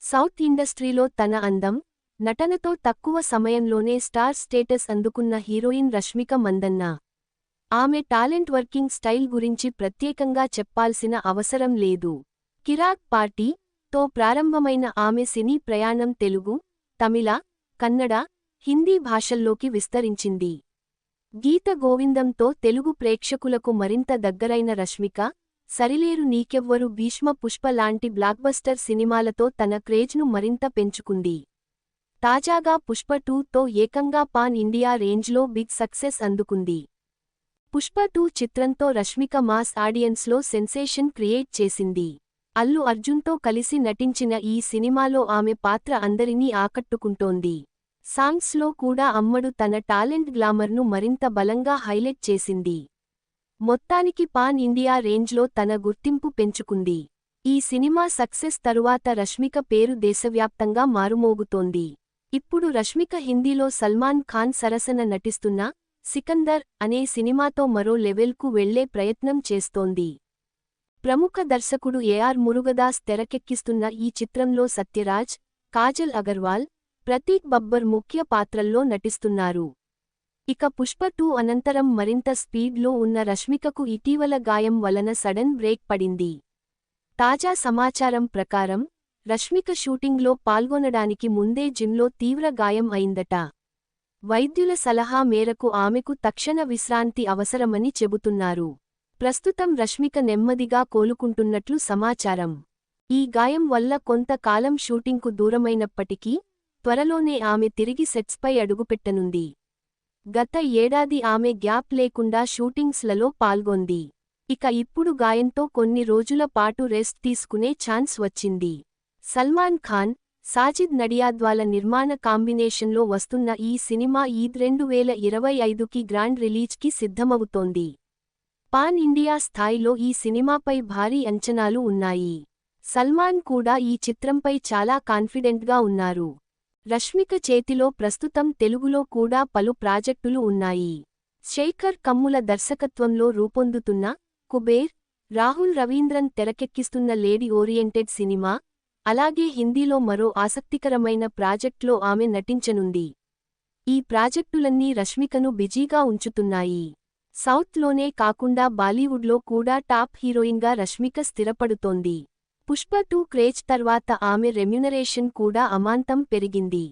South ఇండస్ట్రీలో తన అందం, నటనతో తక్కువ సమయంలోనే స్టార్ స్టేటస్ అందుకున్న హీరోయిన్ రష్మిక మందన్న. ఆమె టాలెంట్ వర్కింగ్ స్టైల్ గురించి ప్రత్యేకంగా చెప్పాల్సిన అవసరం లేదు. కిరాక్ పార్టీ తో ప్రారంభమైన ఆమె సినీ ప్రయాణం తెలుగు, తమిళ, కన్నడ, హిందీ భాషల్లోకి విస్తరించింది. గీత గోవిందంతో తెలుగు ప్రేక్షకులకు మరింత దగ్గరైన రష్మిక, సరిలేరు నీకెవ్వరు, భీష్మ, పుష్ప లాంటి బ్లాక్బస్టర్ సినిమాలతో తన క్రేజ్ను మరింత పెంచుకుంది. తాజాగా పుష్ప 2తో ఏకంగా పాన్ ఇండియా రేంజ్లో బిగ్ సక్సెస్ అందుకుంది. పుష్ప 2 చిత్రంతో రష్మిక మాస్ ఆడియన్స్లో సెన్సేషన్ క్రియేట్ చేసింది. అల్లు అర్జున్తో కలిసి నటించిన ఈ సినిమాలో ఆమె పాత్ర అందరినీ ఆకట్టుకుంటోంది. సాంగ్స్లో కూడా అమ్మడు తన టాలెంట్ గ్లామర్ను మరింత బలంగా హైలైట్ చేసింది. మొత్తానికి పాన్ ఇండియా రేంజ్లో తన గుర్తింపు పెంచుకుంది. ఈ సినిమా సక్సెస్ తరువాత రష్మిక పేరు దేశవ్యాప్తంగా మారుమోగుతోంది. ఇప్పుడు రష్మిక హిందీలో సల్మాన్ ఖాన్ సరసన నటిస్తున్న సికందర్ అనే సినిమాతో మరో లెవెల్కు వెళ్లే ప్రయత్నం చేస్తోంది. ప్రముఖ దర్శకుడు ఏఆర్ మురుగదాస్ తెరకెక్కిస్తున్న ఈ చిత్రంలో సత్యరాజ్, కాజల్ అగర్వాల్, ప్రతీక్ బబ్బర్ ముఖ్య పాత్రల్లో నటిస్తున్నారు. ఇక పుష్ప 2 అనంతరం మరింత స్పీడ్లో ఉన్న రష్మికకు ఇటీవల గాయం వలన సడన్ బ్రేక్ పడింది. తాజా సమాచారం ప్రకారం రష్మిక షూటింగ్లో పాల్గొనడానికి ముందే జిమ్లో తీవ్ర గాయం అయిందట. వైద్యుల సలహా మేరకు ఆమెకు తక్షణ విశ్రాంతి అవసరమని చెబుతున్నారు. ప్రస్తుతం రష్మిక నెమ్మదిగా కోలుకుంటున్నట్లు సమాచారం. ఈ గాయం వల్ల కొంత కాలం షూటింగ్కు దూరమైనప్పటికీ త్వరలోనే ఆమె తిరిగి సెట్స్పై అడుగుపెట్టనుంది. గత ఏడాది ఆమె గ్యాప్ లేకుండా షూటింగ్స్లలో పాల్గొంది. ఇక ఇప్పుడు గాయంతో కొన్ని రోజుల పాటు రెస్ట్ తీసుకునే ఛాన్స్ వచ్చింది. సల్మాన్ ఖాన్, సాజిద్ నడియాద్వాల నిర్మాణ కాంబినేషన్లో వస్తున్న ఈ సినిమా ఈద్ 2025కి గ్రాండ్ రిలీజ్కి సిద్ధమవుతోంది. పాన్ ఇండియా స్థాయిలో ఈ సినిమాపై భారీ అంచనాలు ఉన్నాయి. సల్మాన్ కూడా ఈ చిత్రంపై చాలా కాన్ఫిడెంట్గా ఉన్నారు. రష్మిక చేతిలో ప్రస్తుతం తెలుగులో కూడా పలు ప్రాజెక్టులు ఉన్నాయి. శేఖర్ కమ్ముల దర్శకత్వంలో రూపొందుతున్న కుబేర్, రాహుల్ రవీంద్రన్ తెరకెక్కిస్తున్న లేడీ ఓరియంటెడ్ సినిమా, అలాగే హిందీలో మరో ఆసక్తికరమైన ప్రాజెక్ట్లో ఆమె నటించనుంది. ఈ ప్రాజెక్టులన్నీ రష్మికను బిజీగా ఉంచుతున్నాయి. సౌత్లోనే కాకుండా బాలీవుడ్లో కూడా టాప్ హీరోయిన్గా రష్మిక స్థిరపడుతోంది. పుష్ప 2 క్రేజ్ తర్వాత ఆమె రెమ్యునరేషన్ కూడా అమాంతం పెరిగింది.